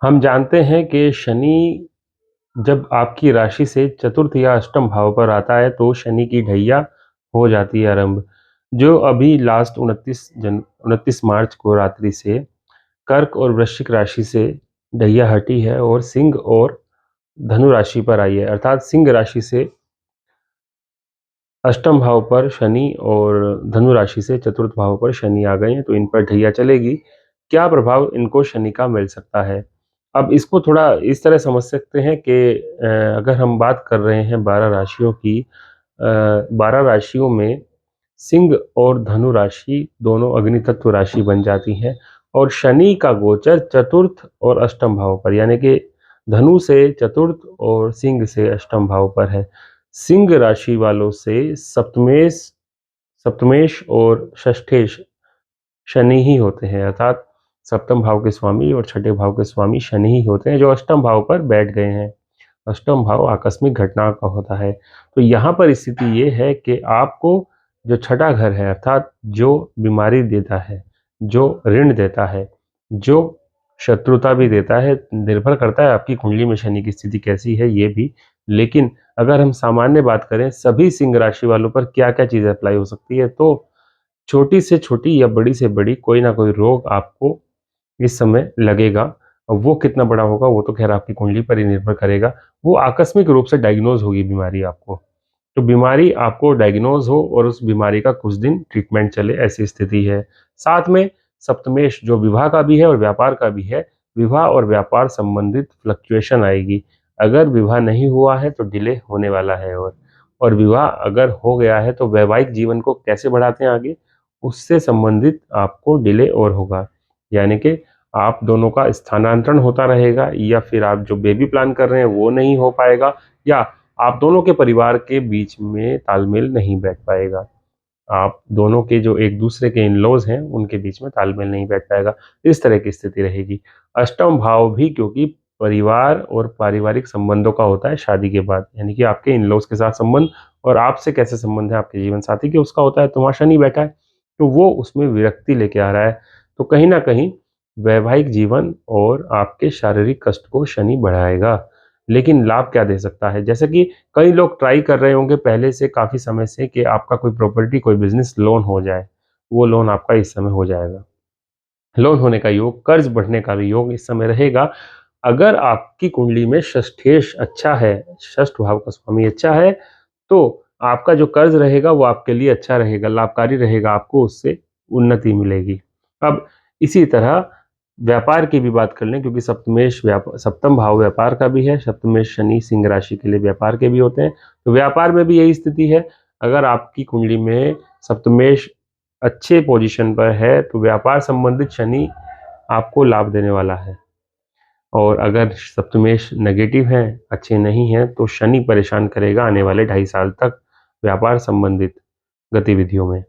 हम जानते हैं कि शनि जब आपकी राशि से चतुर्थ या अष्टम भाव पर आता है तो शनि की ढैया हो जाती है आरंभ, जो अभी लास्ट 29 मार्च को रात्रि से कर्क और वृश्चिक राशि से ढैया हटी है और सिंह और धनु राशि पर आई है। अर्थात सिंह राशि से अष्टम भाव पर शनि और धनु राशि से चतुर्थ भाव पर शनि आ गए हैं, तो इन पर ढैया चलेगी। क्या प्रभाव इनको शनि का मिल सकता है? अब इसको थोड़ा इस तरह समझ सकते हैं कि अगर हम बात कर रहे हैं 12 राशियों की, 12 राशियों में सिंह और धनु राशि दोनों अग्नि तत्व राशि बन जाती हैं और शनि का गोचर चतुर्थ और अष्टम भाव पर, यानी कि धनु से चतुर्थ और सिंह से अष्टम भाव पर है। सिंह राशि वालों से सप्तमेश और षष्ठेश शनि ही होते हैं, अर्थात सप्तम भाव के स्वामी और छठे भाव के स्वामी शनि ही होते हैं, जो अष्टम भाव पर बैठ गए हैं। अष्टम भाव आकस्मिक घटना का होता है। तो यहाँ पर स्थिति ये है कि आपको जो छठा घर है, अर्थात जो बीमारी देता है, जो ऋण देता है, जो शत्रुता भी देता है, निर्भर करता है आपकी कुंडली में शनि की स्थिति कैसी है ये भी। लेकिन अगर हम सामान्य बात करें सभी सिंह राशि वालों पर क्या क्या चीज़ अप्लाई हो सकती है, तो छोटी से छोटी या बड़ी से बड़ी कोई ना कोई रोग आपको इस समय लगेगा। अब वो कितना बड़ा होगा वो तो खैर आपकी कुंडली पर ही निर्भर करेगा। वो आकस्मिक रूप से डायग्नोज होगी बीमारी आपको। तो बीमारी आपको डायग्नोज हो और उस बीमारी का कुछ दिन ट्रीटमेंट चले, ऐसी स्थिति है। साथ में सप्तमेश जो विवाह का भी है और व्यापार का भी है, विवाह और व्यापार संबंधित फ्लक्चुएशन आएगी। अगर विवाह नहीं हुआ है तो डिले होने वाला है, और विवाह अगर हो गया है तो वैवाहिक जीवन को कैसे बढ़ाते हैं आगे, उससे संबंधित आपको डिले और होगा। यानी कि आप दोनों का स्थानांतरण होता रहेगा, या फिर आप जो बेबी प्लान कर रहे हैं वो नहीं हो पाएगा, या आप दोनों के परिवार के बीच में तालमेल नहीं बैठ पाएगा। आप दोनों के जो एक दूसरे के इन-लॉज़ हैं उनके बीच में तालमेल नहीं बैठ पाएगा। इस तरह की स्थिति रहेगी। अष्टम भाव भी क्योंकि परिवार और पारिवारिक संबंधों का होता है शादी के बाद, यानी कि आपके इन-लॉज़ के साथ संबंध और आपसे कैसे संबंध है आपके जीवन साथी के, उसका होता है। तो वहाँ शनि बैठा है, तो वो उसमें विरक्ति लेके आ रहा है। तो कहीं न कहीं वैवाहिक जीवन और आपके शारीरिक कष्ट को शनि बढ़ाएगा। लेकिन लाभ क्या दे सकता है? जैसे कि कई लोग ट्राई कर रहे होंगे पहले से काफ़ी समय से कि आपका कोई प्रॉपर्टी, कोई बिज़नेस लोन हो जाए, वो लोन आपका इस समय हो जाएगा। लोन होने का योग, कर्ज बढ़ने का भी योग इस समय रहेगा। अगर आपकी कुंडली में षष्ठेश अच्छा है, षष्ठ भाव का स्वामी अच्छा है, तो आपका जो कर्ज रहेगा वो आपके लिए अच्छा रहेगा, लाभकारी रहेगा, आपको उससे उन्नति मिलेगी। अब इसी तरह व्यापार की भी बात कर लें, क्योंकि सप्तम भाव व्यापार का भी है, सप्तमेश शनि सिंह राशि के लिए व्यापार के भी होते हैं, तो व्यापार में भी यही स्थिति है। अगर आपकी कुंडली में सप्तमेश अच्छे पोजीशन पर है तो व्यापार संबंधित शनि आपको लाभ देने वाला है, और अगर सप्तमेश नेगेटिव है, अच्छे नहीं हैं, तो शनि परेशान करेगा आने वाले 2.5 साल तक व्यापार संबंधित गतिविधियों में।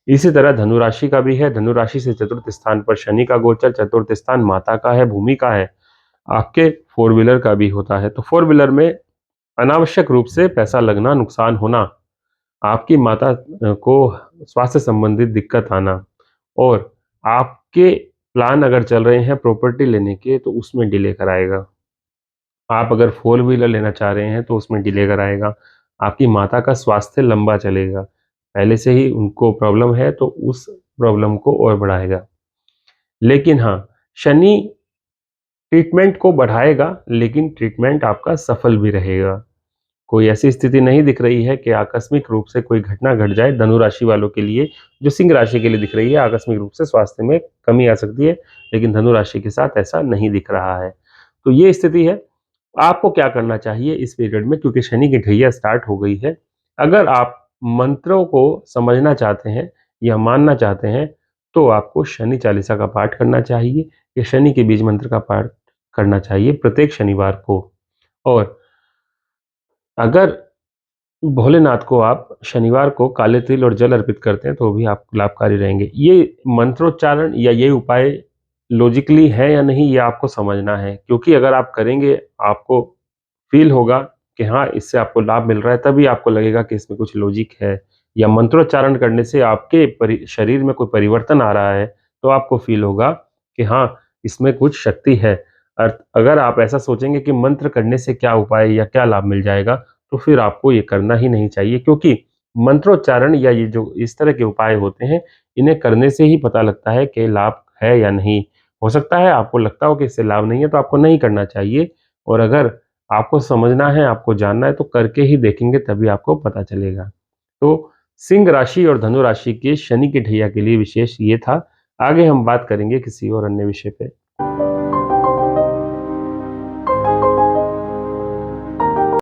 इसी तरह धनु राशि का भी है। धनु राशि से चतुर्थ स्थान पर शनि का गोचर, चतुर्थ स्थान माता का है, भूमि का है, आपके फोर व्हीलर का भी होता है। तो फोर व्हीलर में अनावश्यक रूप से पैसा लगना, नुकसान होना, आपकी माता को स्वास्थ्य संबंधित दिक्कत आना, और आपके प्लान अगर चल रहे हैं प्रॉपर्टी लेने के तो उसमें डिले कराएगा। आप अगर फोर व्हीलर लेना चाह रहे हैं तो उसमें डिले कराएगा। आपकी माता का स्वास्थ्य लंबा चलेगा, पहले से ही उनको प्रॉब्लम है तो उस प्रॉब्लम को और बढ़ाएगा। लेकिन हाँ, शनि ट्रीटमेंट को बढ़ाएगा, लेकिन ट्रीटमेंट आपका सफल भी रहेगा। कोई ऐसी स्थिति नहीं दिख रही है कि आकस्मिक रूप से कोई घटना घट जाए धनु राशि वालों के लिए। जो सिंह राशि के लिए दिख रही है आकस्मिक रूप से स्वास्थ्य में कमी आ सकती है, लेकिन धनु राशि के साथ ऐसा नहीं दिख रहा है। तो ये स्थिति है। आपको क्या करना चाहिए इस पीरियड में, क्योंकि शनि की ढैया स्टार्ट हो गई है। अगर आप मंत्रों को समझना चाहते हैं या मानना चाहते हैं, तो आपको शनि चालीसा का पाठ करना चाहिए या शनि के बीज मंत्र का पाठ करना चाहिए प्रत्येक शनिवार को। और अगर भोलेनाथ को आप शनिवार को काले तिल और जल अर्पित करते हैं तो भी आप लाभकारी रहेंगे। ये मंत्रोच्चारण या ये उपाय लॉजिकली है या नहीं, ये आपको समझना है, क्योंकि अगर आप करेंगे आपको फील होगा कि हाँ, इससे आपको लाभ मिल रहा है, तभी आपको लगेगा कि इसमें कुछ लॉजिक है, या मंत्रोच्चारण करने से आपके शरीर में कोई परिवर्तन आ रहा है, तो आपको फ़ील होगा कि हाँ, इसमें कुछ शक्ति है। अगर आप ऐसा सोचेंगे कि मंत्र करने से क्या उपाय या क्या लाभ मिल जाएगा, तो फिर आपको ये करना ही नहीं चाहिए, क्योंकि मंत्रोच्चारण या ये जो इस तरह के उपाय होते हैं, इन्हें करने से ही पता लगता है कि लाभ है या नहीं। हो सकता है आपको लगता हो कि इससे लाभ नहीं है, तो आपको नहीं करना चाहिए, और अगर आपको समझना है, आपको जानना है, तो करके ही देखेंगे, तभी आपको पता चलेगा। तो सिंह राशि और धनु राशि के शनि की ढैया के लिए विशेष ये था। आगे हम बात करेंगे किसी और अन्य विषय पे।